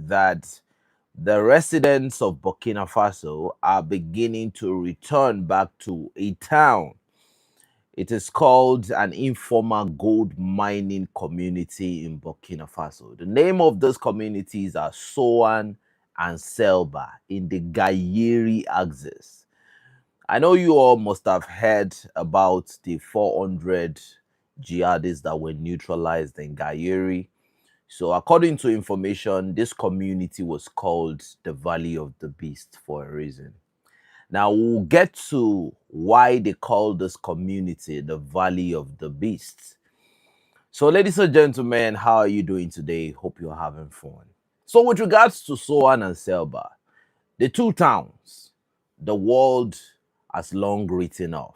that the residents of Burkina Faso are beginning to return back to a town. It is called an informal gold mining community in Burkina Faso. The name of those communities are Soan and Selba in the Gayiri axis. I know you all must have heard about the 400 jihadists that were neutralized in Gayiri. So, according to information, this community was called the Valley of the Beast for a reason. Now, we'll get to why they call this community the Valley of the Beast. So, ladies and gentlemen, how are you doing today? Hope you're having fun. So, with regards to Soan and Selba, the two towns, the world has long written off.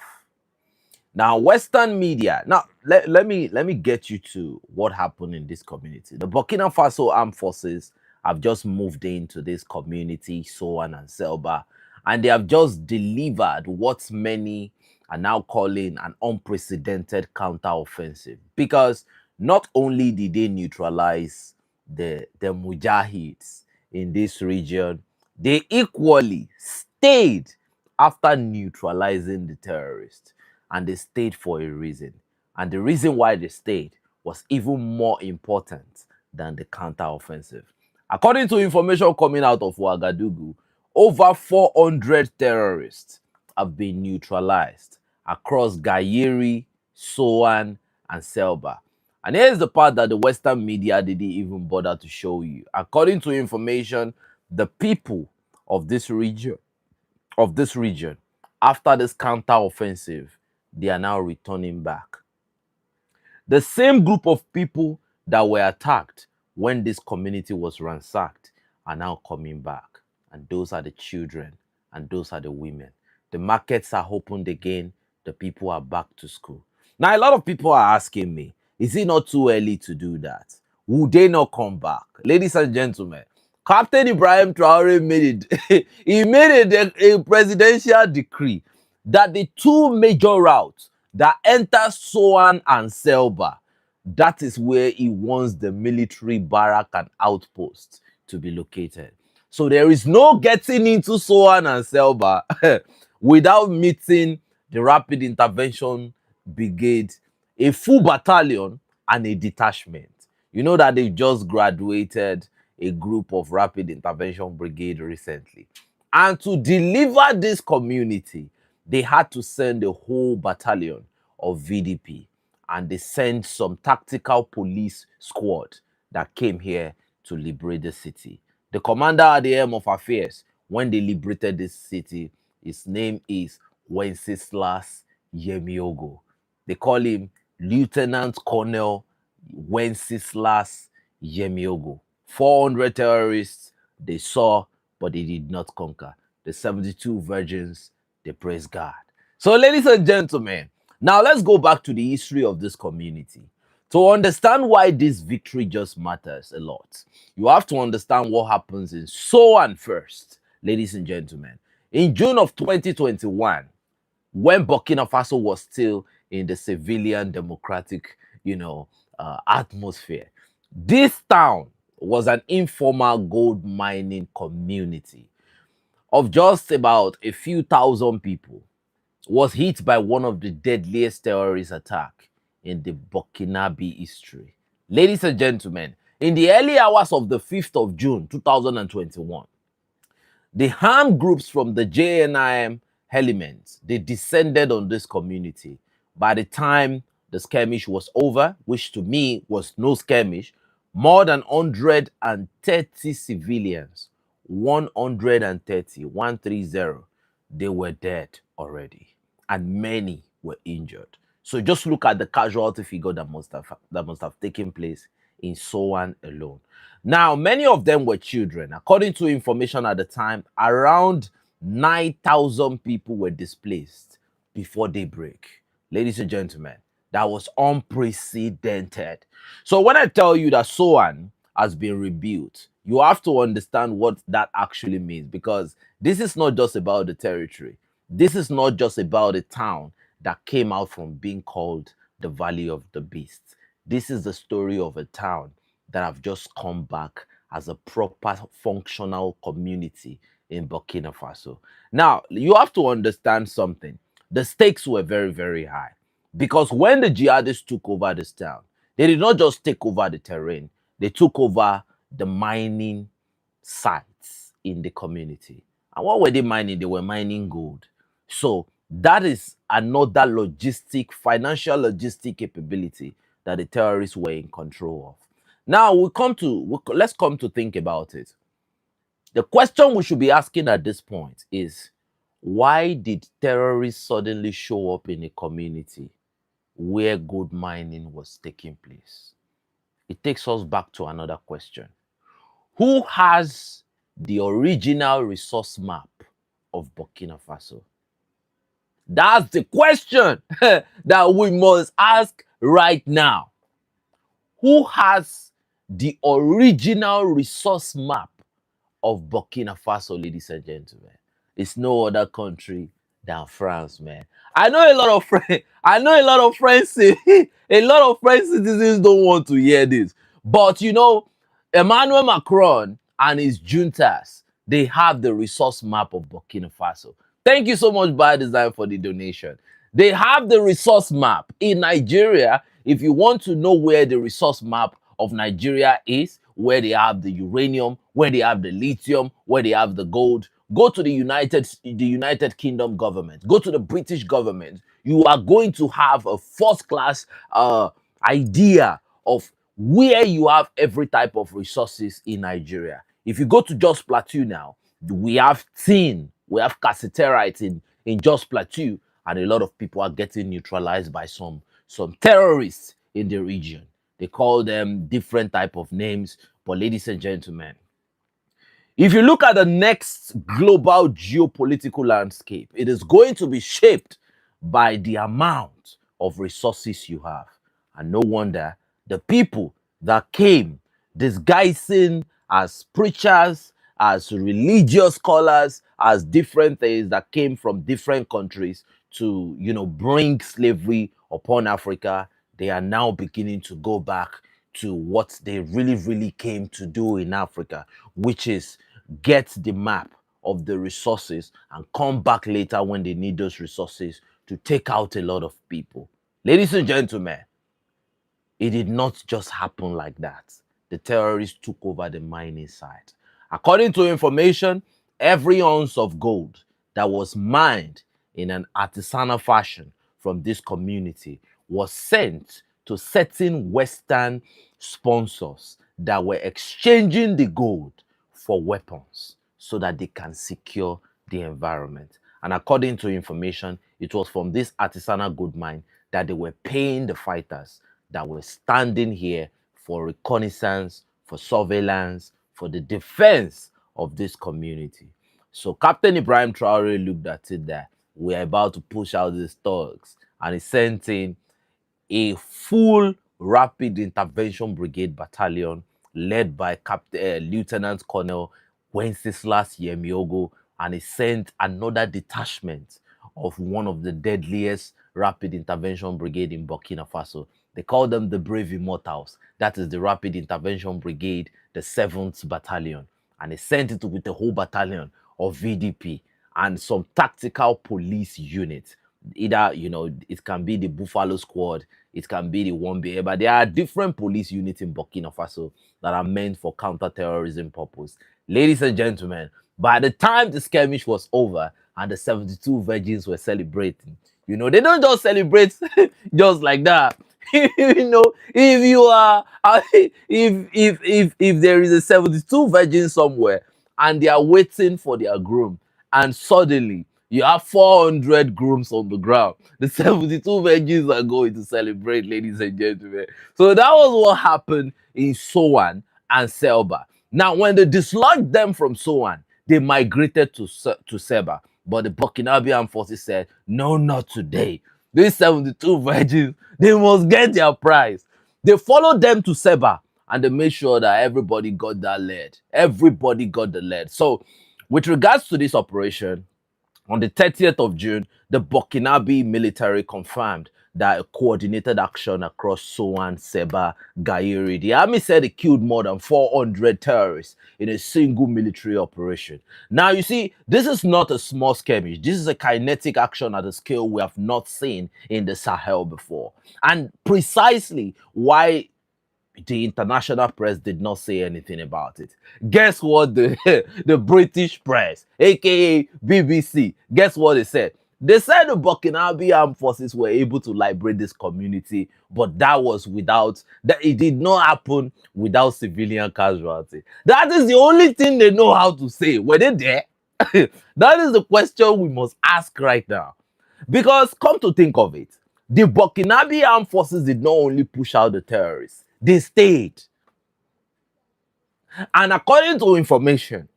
Now, Western media. Now, let me get you to what happened in this community. The Burkina Faso Armed Forces have just moved into this community, Soan and Selba, and they have just delivered what many are now calling an unprecedented counteroffensive. Because not only did they neutralize the mujahids in this region, they equally stayed after neutralizing the terrorists, and they stayed for a reason. And the reason why they stayed was even more important than the counteroffensive. According to information coming out of Ouagadougou, over 400 terrorists have been neutralized across Gayiri, Soan, and Selba. And here's the part that the Western media didn't even bother to show you. According to information, the people of this region, after this counter-offensive, they are now returning back. The same group of people that were attacked when this community was ransacked are now coming back. And those are the children, and those are the women. The markets are opened again. The people are back to school. Now, a lot of people are asking me, is it not too early to do that? Would they not come back? Ladies and gentlemen, Captain Ibrahim Traore made it. He made a presidential decree that the two major routes that enter Soan and Selba, that is where he wants the military barrack and outpost to be located. So there is no getting into Soan and Selba without meeting the Rapid Intervention Brigade, a full battalion, and a detachment. You know that they just graduated a group of Rapid Intervention Brigade recently. And to deliver this community, they had to send a whole battalion of VDP. And they sent some tactical police squad that came here to liberate the city. The commander at the helm of affairs when they liberated this city, his name is Wenceslas Yemiogo. They call him Lieutenant Colonel Wenceslas Yemiogo. 400 terrorists they saw, but they did not conquer. The 72 virgins, they praise God. So, ladies and gentlemen, now let's go back to the history of this community. To understand why this victory just matters a lot, you have to understand what happens in Soan first, ladies and gentlemen. In June of 2021, when Burkina Faso was still in the civilian democratic, atmosphere, this town was an informal gold mining community of just about a few thousand people, was hit by one of the deadliest terrorist attacks in the Burkinabe history. Ladies and gentlemen, in the early hours of the 5th of June 2021, the armed groups from the JNIM elements, they descended on this community. By the time the skirmish was over, which to me was no skirmish, more than 130 civilians, 130, they were dead already, and many were injured. So just look at the casualty figure that must have taken place in Soan alone. Now, many of them were children. According to information at the time, around 9,000 people were displaced before daybreak. Ladies and gentlemen, that was unprecedented. So when I tell you that Soan has been rebuilt, you have to understand what that actually means, because this is not just about the territory. This is not just about a town that came out from being called the Valley of the Beast. This is the story of a town that have just come back as a proper functional community in Burkina Faso. Now, you have to understand something. The stakes were very, very high because when the jihadists took over this town, they did not just take over the terrain, they took over the mining sites in the community. And what were they mining? They were mining gold. So that is another financial logistic capability that the terrorists were in control of. Now let's come to think about it. The question we should be asking at this point is, why did terrorists suddenly show up in a community where gold mining was taking place? It takes us back to another question. Who has the original resource map of Burkina Faso? That's the question that we must ask right now. Who has the original resource map of Burkina Faso, ladies and gentlemen? It's no other country than France, man. I know a lot of friends. I know a lot of friends say a lot of French citizens don't want to hear this, but you know, Emmanuel Macron and his juntas, they have the resource map of Burkina Faso. Thank you so much, By Design, for the donation. They have the resource map. In Nigeria, if you want to know where the resource map of Nigeria is, where they have the uranium, where they have the lithium, where they have the gold, go to the United Kingdom government, go to the British government. You are going to have a first class idea of where you have every type of resources in Nigeria. If you go to Jos Plateau now, we have tin, we have cassiterite in Jos Plateau, and a lot of people are getting neutralized by some terrorists in the region. They call them different type of names, but ladies and gentlemen, if you look at the next global geopolitical landscape, it is going to be shaped by the amount of resources you have. And no wonder the people that came disguising as preachers, as religious scholars, as different things that came from different countries to, bring slavery upon Africa, they are now beginning to go back to what they really, really came to do in Africa, which is get the map of the resources and come back later when they need those resources to take out a lot of people. Ladies and gentlemen, it did not just happen like that. The terrorists took over the mining site. According to information, every ounce of gold that was mined in an artisanal fashion from this community was sent to certain Western sponsors that were exchanging the gold for weapons so that they can secure the environment. And according to information, it was from this artisanal gold mine that they were paying the fighters that were standing here for reconnaissance, for surveillance, for the defense of this community. So Captain Ibrahim Traore looked at it that we're about to push out these thugs, and he sent in a full rapid intervention brigade battalion led by Lieutenant Colonel Wenceslas Yemiogo, and he sent another detachment of one of the deadliest rapid intervention brigade in Burkina Faso. They call them the Brave Immortals. That is the Rapid Intervention Brigade, the 7th Battalion. And they sent it with a whole battalion of VDP and some tactical police units. Either, it can be the Buffalo Squad, it can be the 1BA, but there are different police units in Burkina Faso that are meant for counter-terrorism purpose. Ladies and gentlemen, by the time the skirmish was over and the 72 virgins were celebrating, they don't just celebrate just like that. If you are, if there is a 72 virgin somewhere and they are waiting for their groom, and suddenly you have 400 grooms on the ground, the 72 virgins are going to celebrate, ladies and gentlemen. So that was what happened in Soan and Selba. Now, when they dislodged them from Soan, they migrated to Selba. But the Burkinabean forces said, no, not today. These 72 virgins, they must get their prize. They followed them to Seba and they made sure that everybody got that lead. Everybody got the lead. So, with regards to this operation, on the 30th of June, the Burkinabe military confirmed that coordinated action across Soan, Selba, Gayiri. The army said it killed more than 400 terrorists in a single military operation. Now, you see, this is not a small skirmish. This is a kinetic action at a scale we have not seen in the Sahel before. And precisely why the international press did not say anything about it. Guess what the British press, aka BBC, guess what they said? They said the Burkinabe armed forces were able to liberate this community, but that was that it did not happen without civilian casualty. That is the only thing they know how to say. Were they there? That is the question we must ask right now. Because come to think of it, the Burkinabe armed forces did not only push out the terrorists, they stayed. And according to information,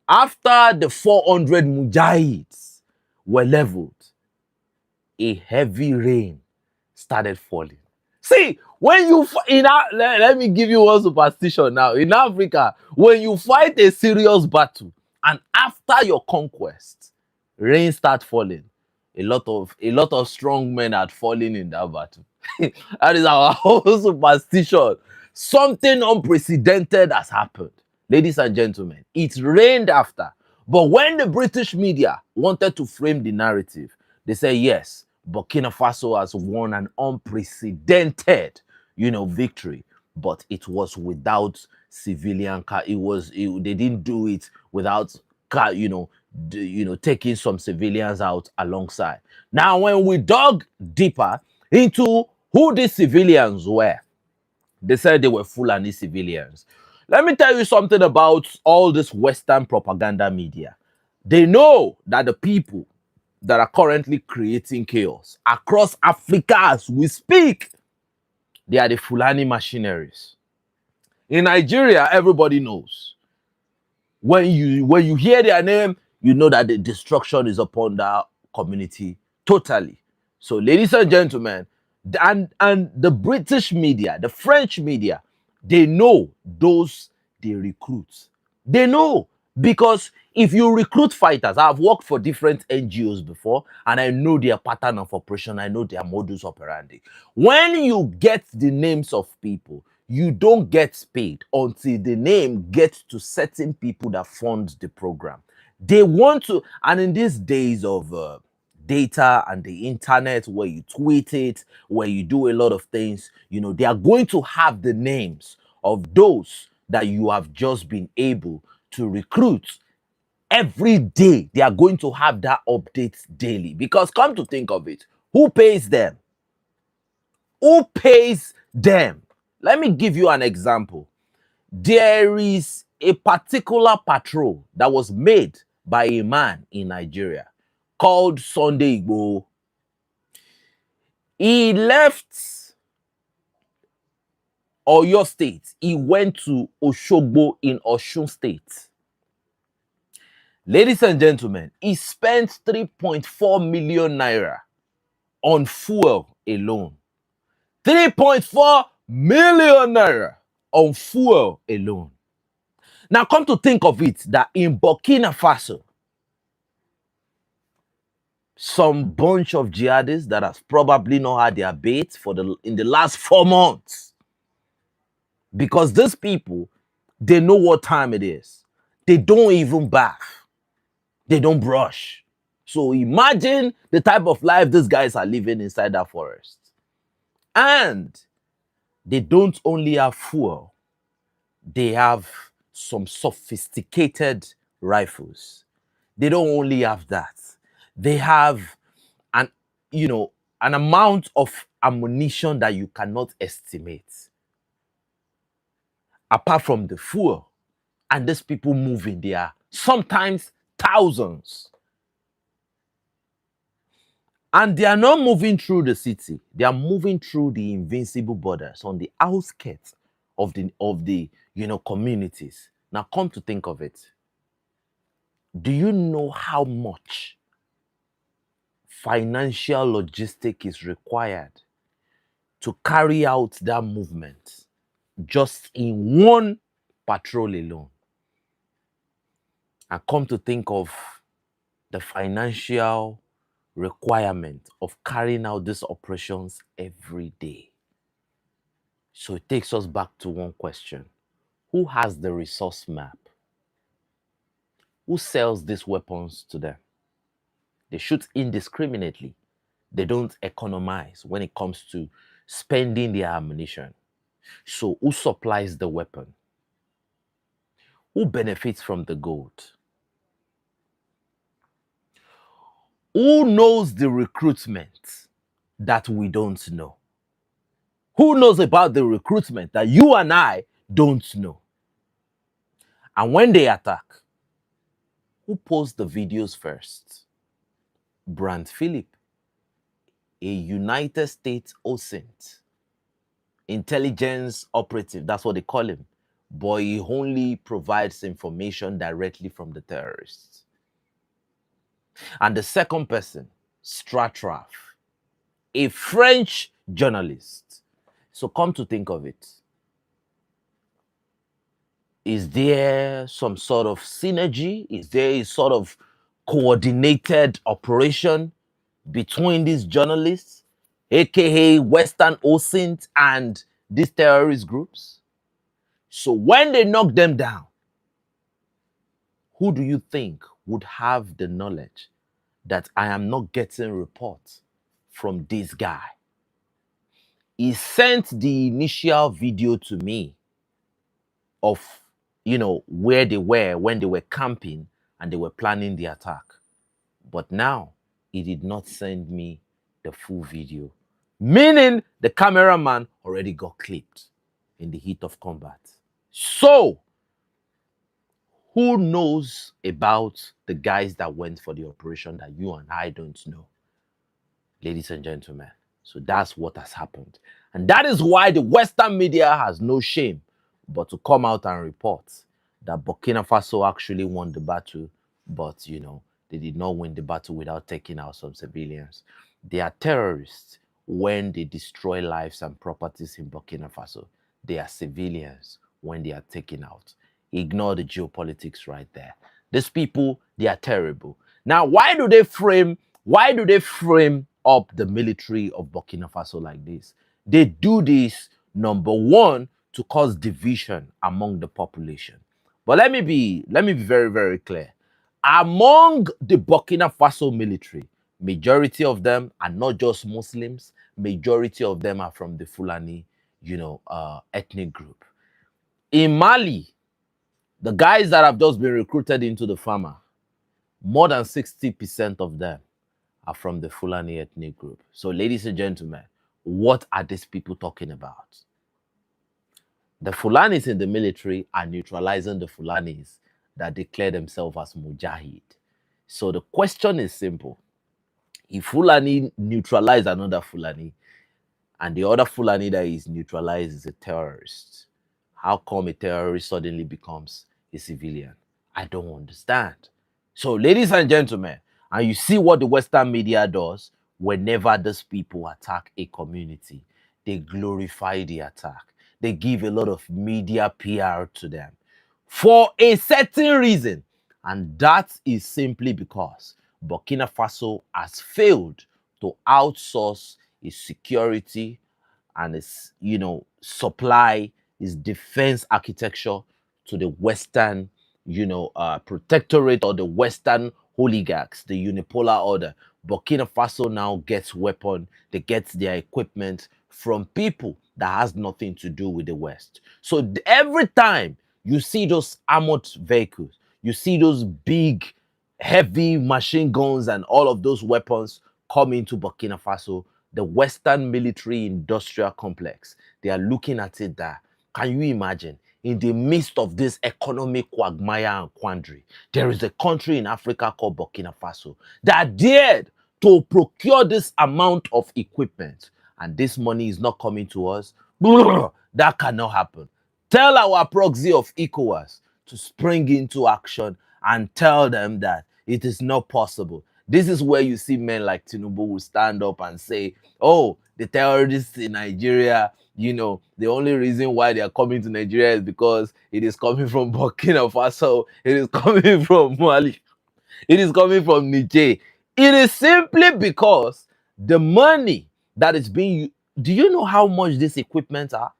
after the 400 mujahids were leveled, a heavy rain started falling. See, when you let me give you one superstition now. In Africa, when you fight a serious battle and after your conquest, rain starts falling, a lot of strong men had fallen in that battle. That is our whole superstition. Something unprecedented has happened. Ladies and gentlemen, it rained after. But when the British media wanted to frame the narrative, they say, yes, Burkina Faso has won an unprecedented, victory. But it was without civilian they didn't do it without taking some civilians out alongside. Now, when we dug deeper into who these civilians were, they said they were Fulani civilians. Let me tell you something about all this Western propaganda media. They know that the people that are currently creating chaos across Africa as we speak, they are the Fulani machineries. In Nigeria, everybody knows. When you hear their name, you know that the destruction is upon that community totally. So, ladies and gentlemen, and the British media, the French media, they know those they recruit. They know, because if you recruit fighters, I've worked for different NGOs before, and I know their pattern of operation. I know their modus operandi. When you get the names of people, you don't get paid until the name gets to certain people that fund the program. They want to, and in these days of data and the internet, where you tweet it, where you do a lot of things, they are going to have the names of those that you have just been able to recruit. Every day they are going to have that update daily, because come to think of it, who pays them? Who pays them? Let me give you an example. There is a particular patrol that was made by a man in Nigeria called Sunday Igboho. He left Oyo State. He went to Oshogbo in Osun State. Ladies and gentlemen, he spent 3.4 million naira on fuel alone. 3.4 million naira on fuel alone. Now, come to think of it, that in Burkina Faso, some bunch of jihadists that has probably not had their bait in the last 4 months. Because these people, they know what time it is. They don't even bath. They don't brush. So imagine the type of life these guys are living inside that forest. And they don't only have fuel, they have some sophisticated rifles. They don't only have that. They have an amount of ammunition that you cannot estimate. Apart from the fuel, and these people moving there, sometimes thousands. And they are not moving through the city. They are moving through the invincible borders on the outskirts of the communities. Now, come to think of it, do you know how much financial logistic is required to carry out that movement just in one patrol alone? And come to think of the financial requirement of carrying out these operations every day. So it takes us back to one question. Who has the resource map? Who sells these weapons to them? They shoot indiscriminately. They don't economize when it comes to spending their ammunition. So who supplies the weapon? Who benefits from the gold? Who knows the recruitment that we don't know? Who knows about the recruitment that you and I don't know? And when they attack, who posts the videos first? Brand Phillip, a United States OSINT, intelligence operative, that's what they call him. But he only provides information directly from the terrorists. And the second person, Stratraf, a French journalist. So come to think of it, is there some sort of synergy? Is there a sort of coordinated operation between these journalists, aka Western OSINT, and these terrorist groups? So when they knock them down, who do you think would have the knowledge that I am not getting reports from this guy? He sent the initial video to me of, where they were when they were camping and they were planning the attack. But now he did not send me the full video, meaning the cameraman already got clipped in the heat of combat. So, who knows about the guys that went for the operation that you and I don't know? Ladies and gentlemen, so that's what has happened. And that is why the Western media has no shame but to come out and report that Burkina Faso actually won the battle, but, they did not win the battle without taking out some civilians. They are terrorists when they destroy lives and properties in Burkina Faso. They are civilians when they are taken out. Ignore the geopolitics right there. These people, they are terrible. Now, why do they frame up the military of Burkina Faso like this? They do this, number one, to cause division among the population. But let me be very, very clear. Among the Burkina Faso military, majority of them are not just Muslims. Majority of them are from the Fulani, ethnic group. In Mali, the guys that have just been recruited into the farmer, more than 60% of them are from the Fulani ethnic group. So, ladies and gentlemen, what are these people talking about? The Fulanis in the military are neutralizing the Fulanis that declare themselves as Mujahid. So the question is simple. If Fulani neutralize another Fulani, and the other Fulani that is neutralized is a terrorist, how come a terrorist suddenly becomes a civilian? I don't understand. So, ladies and gentlemen, and you see what the Western media does whenever these people attack a community. They glorify the attack. They give a lot of media PR to them for a certain reason. And that is simply because Burkina Faso has failed to outsource its security and its, supply, its defense architecture to the Western, protectorate or the Western oligarchs, the unipolar order. Burkina Faso now gets weapon, they get their equipment from people that has nothing to do with the West. So every time you see those armored vehicles, you see those big, heavy machine guns and all of those weapons come into Burkina Faso, the Western military industrial complex, they are looking at it that, can you imagine, in the midst of this economic quagmire and quandary, there is a country in Africa called Burkina Faso that dared to procure this amount of equipment, and this money is not coming to us. That cannot happen. Tell our proxy of ECOWAS to spring into action and tell them that it is not possible. This is where you see men like Tinubu will stand up and say, oh, the terrorists in Nigeria, the only reason why they are coming to Nigeria is because it is coming from Burkina Faso, it is coming from Mali, it is coming from Niger. It is simply because the money that is being... Do you know how much this equipment are?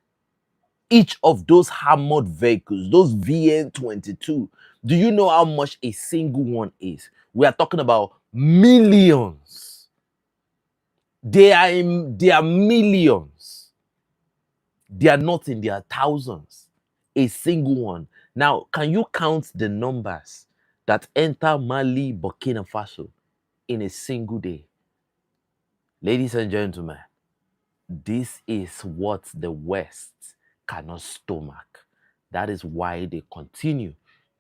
Each of those armored vehicles, those VN-22, do you know how much a single one is? We are talking about millions. They are millions. They are not in their thousands. A single one. Now, can you count the numbers that enter Mali, Burkina Faso in a single day? Ladies and gentlemen, this is what the West cannot stomach. That is why they continue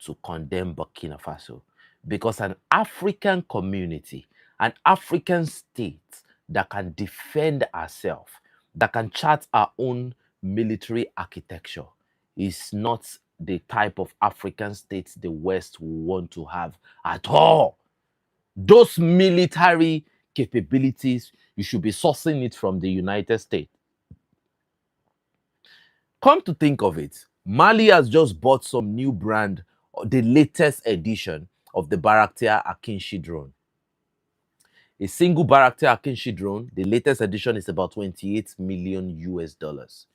to condemn Burkina Faso. Because an African community, an African state that can defend ourselves, that can chart our own military architecture, is not the type of African states the West will want to have at all. Those military capabilities, you should be sourcing it from the United States. Come to think of it, Mali has just bought some new brand, the latest edition of the Bayraktar Akinci drone. A single Bayraktar Akinci drone, the latest edition, is about 28 million US dollars.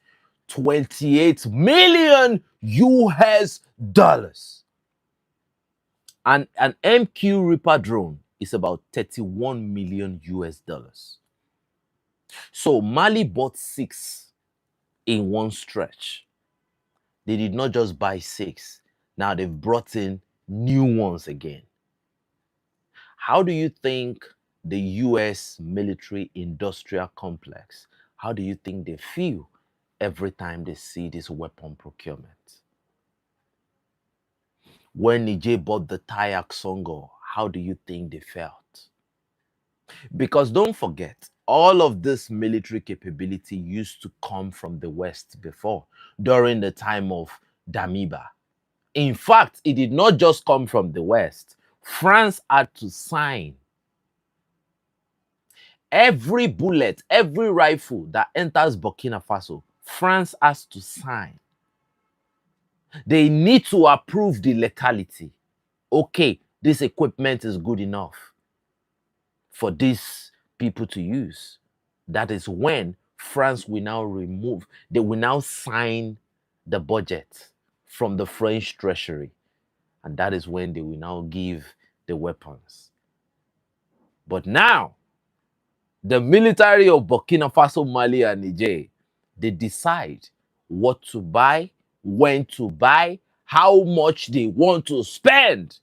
28 million US dollars. And an MQ Reaper drone is about 31 million US dollars. So Mali bought 6 in one stretch. They did not just buy 6. Now they've brought in new ones again. How do you think the US military industrial complex, how do you think they feel every time they see this weapon procurement? When Niger bought the Tayak Songo, how do you think they felt? Because don't forget, all of this military capability used to come from the West before, during the time of Damiba. In fact, it did not just come from the West. France had to sign. Every bullet, every rifle that enters Burkina Faso, France has to sign. They need to approve the lethality. Okay, this equipment is good enough for these people to use. That is when France will now remove, they will now sign the budget from the French treasury. And that is when they will now give the weapons. But now, the military of Burkina Faso, Mali, and Niger, they decide what to buy, when to buy, how much they want to spend,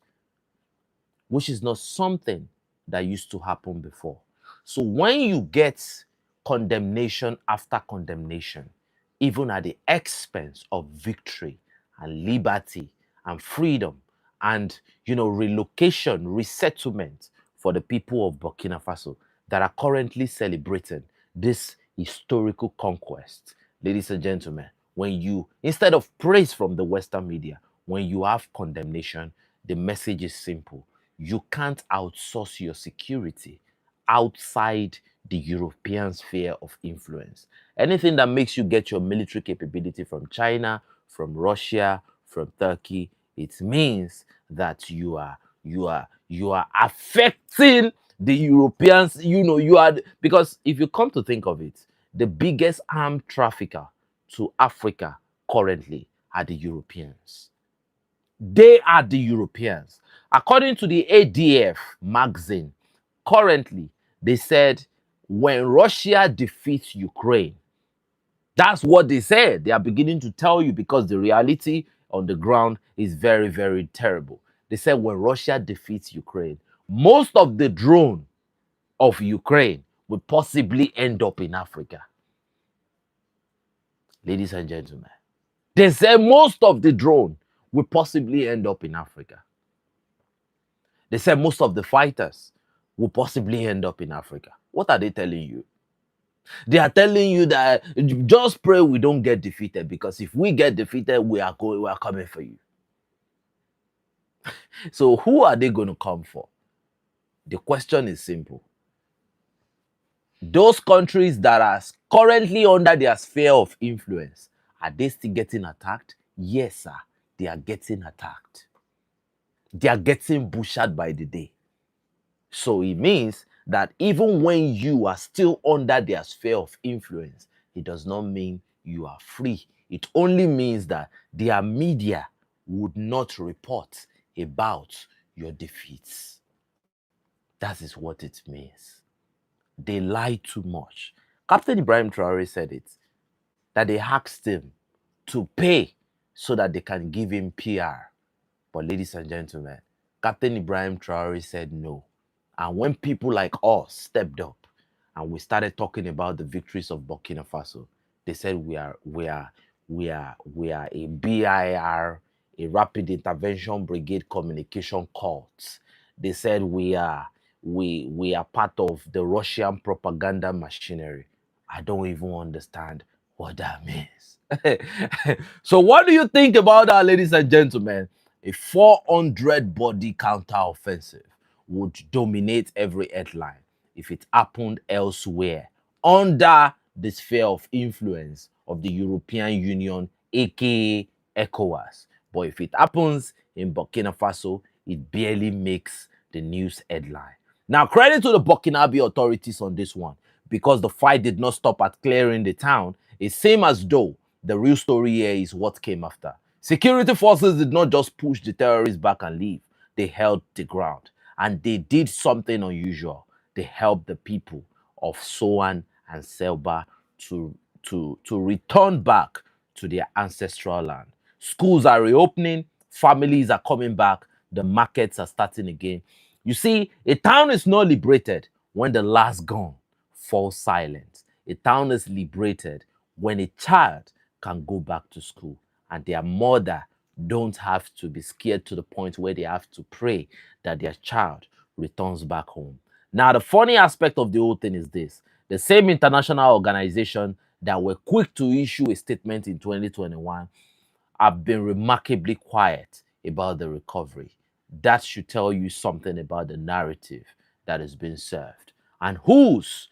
which is not something that used to happen before. So when you get condemnation after condemnation, even at the expense of victory and liberty and freedom and, relocation, resettlement for the people of Burkina Faso that are currently celebrating this historical conquest, ladies and gentlemen, when you, instead of praise from the Western media, when you have condemnation, the message is simple. You can't outsource your security outside the European sphere of influence. Anything that makes you get your military capability from China, from Russia, from Turkey, it means that you are affecting the Europeans. You are, because if you come to think of it, the biggest armed trafficker to Africa currently are the Europeans. They are the Europeans. According to the ADF magazine, currently, they said when Russia defeats Ukraine, that's what they said. They are beginning to tell you because the reality on the ground is very, very terrible. They said when Russia defeats Ukraine, most of the drone of Ukraine will possibly end up in Africa. Ladies and gentlemen, they said most of the drone will possibly end up in Africa. They said most of the fighters will possibly end up in Africa. What are they telling you? They are telling you that just pray we don't get defeated, because if we get defeated, we are coming for you. So who are they going to come for? The question is simple. Those countries that are currently under their sphere of influence, are they still getting attacked? Yes, sir. They are getting attacked. They are getting butchered by the day. So it means that even when you are still under their sphere of influence, it does not mean you are free. It only means that their media would not report about your defeats. That is what it means. They lie too much. Captain Ibrahim Traore said it, that they asked him to pay so that they can give him PR. But ladies and gentlemen, Captain Ibrahim Traore said no. And when people like us stepped up and we started talking about the victories of Burkina Faso, they said we are a BIR, a Rapid Intervention Brigade communication cult. They said we are part of the Russian propaganda machinery. I don't even understand what that means. So what do you think about that, ladies and gentlemen? A 400 body counter-offensive would dominate every headline if it happened elsewhere under the sphere of influence of the European Union, aka ECOWAS. But if it happens in Burkina Faso, it barely makes the news headline. Now, credit to the Burkinabe authorities on this one, because the fight did not stop at clearing the town. It seems as though the real story here is what came after. Security forces did not just push the terrorists back and leave. They held the ground. And they did something unusual. They helped the people of Soan and Selba to return back to their ancestral land. Schools are reopening. Families are coming back. The markets are starting again. You see, a town is not liberated when the last gun falls silent. A town is liberated when a child can go back to school and their mother don't have to be scared to the point where they have to pray that their child returns back home. Now, the funny aspect of the whole thing is this. The same international organization that were quick to issue a statement in 2021 have been remarkably quiet about the recovery. That should tell you something about the narrative that is being served and whose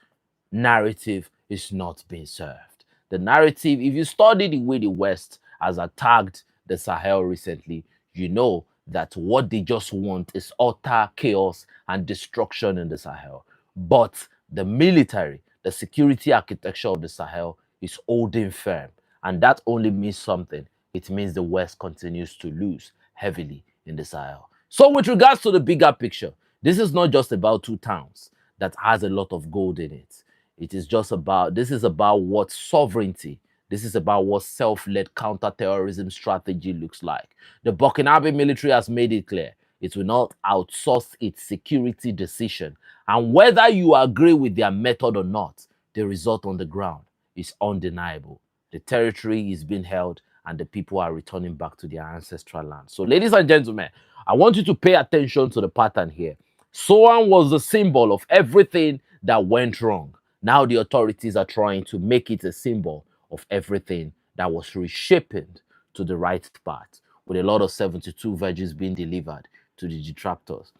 narrative is not being served. The narrative, if you study the way the West has attacked the Sahel recently, you know that what they just want is utter chaos and destruction in the Sahel. But the military, the security architecture of the Sahel is holding firm. And that only means something. It means the West continues to lose heavily in the Sahel. So with regards to the bigger picture, this is not just about two towns that has a lot of gold in it. This is about what sovereignty, this is about what self-led counter-terrorism strategy looks like. The Burkinabe military has made it clear it will not outsource its security decision. And whether you agree with their method or not, the result on the ground is undeniable. The territory is being held and the people are returning back to their ancestral land. So, ladies and gentlemen, I want you to pay attention to the pattern here. Soan was the symbol of everything that went wrong. Now the authorities are trying to make it a symbol of everything that was reshaped to the right path, with a lot of 72 virgins being delivered to the detractors.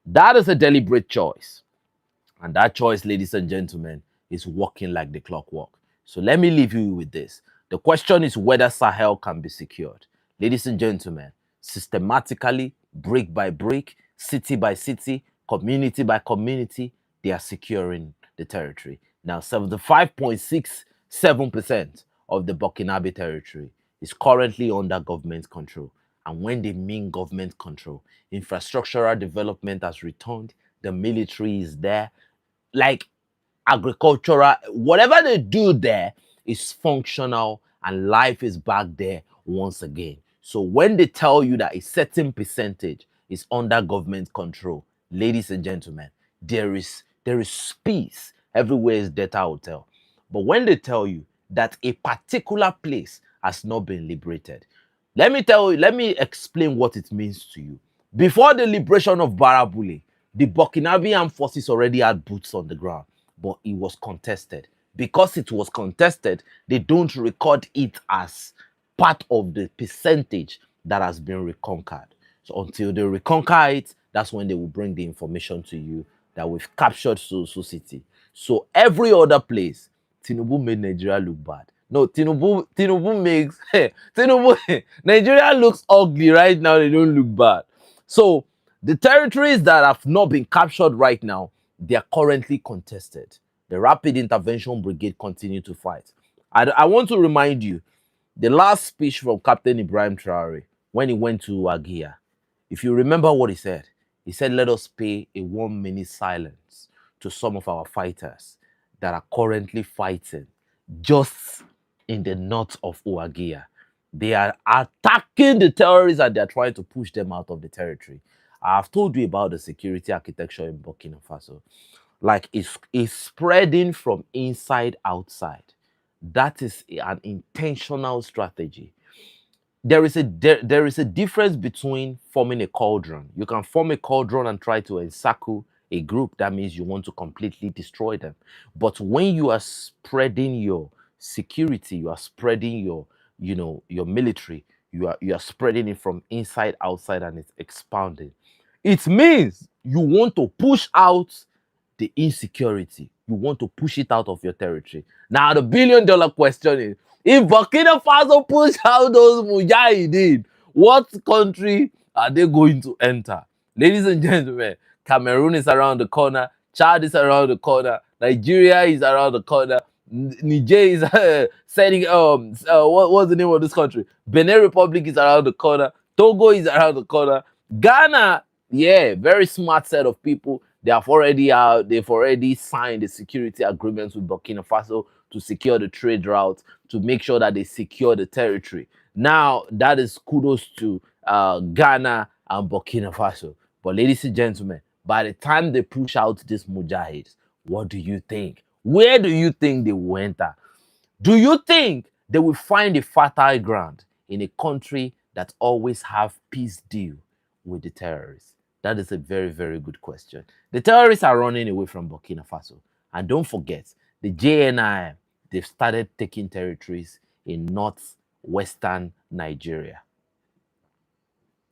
That is a deliberate choice. And that choice, ladies and gentlemen, is working like the clockwork. So let me leave you with this. The question is whether Sahel can be secured. Ladies and gentlemen, systematically, brick by brick, city by city, community by community, they are securing the territory. Now, 75.67% of the Burkinabe territory is currently under government control. And when they mean government control, infrastructural development has returned, the military is there, like agricultural, whatever they do there is functional and life is back there once again. So when they tell you that a certain percentage is under government control, ladies and gentlemen, there is peace. Everywhere is Delta Hotel. But when they tell you that a particular place has not been liberated, let me explain what it means to you. Before the liberation of Barabule, the Burkinabe armed forces already had boots on the ground, but it was contested. Because it was contested, they don't record it as part of the percentage that has been reconquered. So until they reconquer it, that's when they will bring the information to you that we've captured so city. So every other place, Tinubu made Nigeria look bad. No, Tinubu makes Tinubu Nigeria looks ugly right now. They don't look bad. So The territories that have not been captured right now, they are currently contested. The Rapid Intervention Brigade continue to fight. I want to remind you, the last speech from Captain Ibrahim Traore when he went to Agia, if you remember what he said, let us pay a 1 minute silence to some of our fighters that are currently fighting just in the north of Uagia. They are attacking the terrorists and they're trying to push them out of the territory. I've told you about the security architecture in Burkina Faso. Like it's spreading from inside outside. That is an intentional strategy. There is a difference between forming a cauldron. You can form a cauldron and try to encircle a group. That means you want to completely destroy them. But when you are spreading your security, you are spreading your, your military, you are spreading it from inside outside and it's expanding. It means you want to push out the insecurity. You want to push it out of your territory. Now, the $1 billion question is, if Burkina Faso push out those mujahideen, what country are they going to enter? Ladies and gentlemen, Cameroon is around the corner, Chad is around the corner, Nigeria is around the corner, Niger is setting what's the name of this country? Benin Republic is around the corner, Togo is around the corner, Ghana, yeah, very smart set of people. They've already signed the security agreements with Burkina Faso to secure the trade route, to make sure that they secure the territory. Now, that is kudos to Ghana and Burkina Faso. But ladies and gentlemen, by the time they push out these mujahids, what do you think? Where do you think they will enter? Do you think they will find a fertile ground in a country that always have peace deal with the terrorists? That is a very, very good question. The terrorists are running away from Burkina Faso. And don't forget, the JNIM, they've started taking territories in northwestern Nigeria,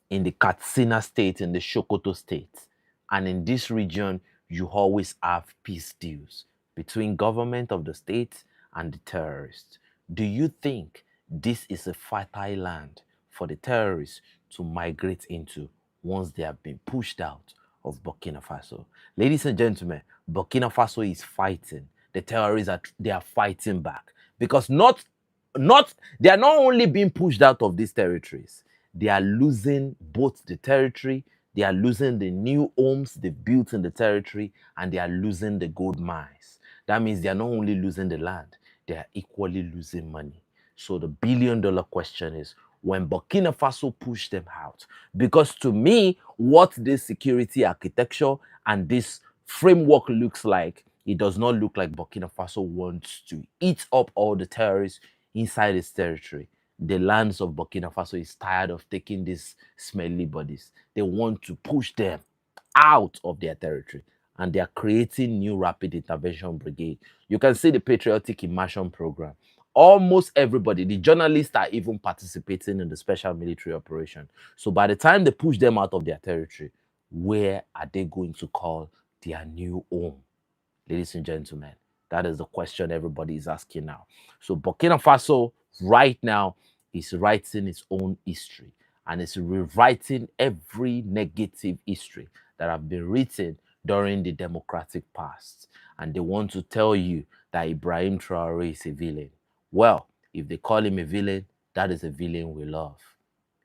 in the Katsina state, in the Sokoto state. And in this region, you always have peace deals between government of the state and the terrorists. Do you think this is a fertile land for the terrorists to migrate into once they have been pushed out of Burkina Faso? Ladies and gentlemen, Burkina Faso is fighting. The terrorists are fighting back because they are not only being pushed out of these territories, they are losing both the territory, they are losing the new homes they've built in the territory, and they are losing the gold mines. That means they are not only losing the land, they are equally losing money. So the $1 billion question is, when Burkina Faso push them out, because to me, what this security architecture and this framework looks like, it does not look like Burkina Faso wants to eat up all the terrorists inside its territory. The lands of Burkina Faso is tired of taking these smelly bodies. They want to push them out of their territory, and they are creating new rapid intervention brigade. You can see the patriotic immersion program. Almost everybody, the journalists are even participating in the special military operation. So by the time they push them out of their territory, where are they going to call their new home? Ladies and gentlemen, that is the question everybody is asking now. So Burkina Faso right now is writing its own history, and it's rewriting every negative history that have been written during the democratic past. And they want to tell you that Ibrahim Traore is a villain. Well, if they call him a villain, that is a villain we love.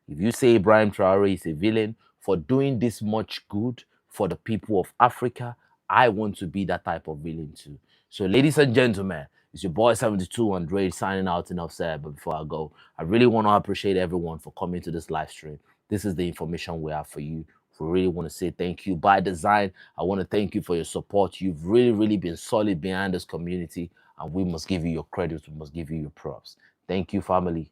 If you say Ibrahim Traore is a villain for doing this much good for the people of Africa, I want to be that type of villain too. So, ladies and gentlemen, it's your boy 72 Andre signing out. Enough said. But before I go, I really want to appreciate everyone for coming to this live stream. This is the information we have for you. We really want to say thank you. By design, I want to thank you for your support. You've really, really been solid behind this community, and we must give you your credit. We must give you your props. Thank you, family.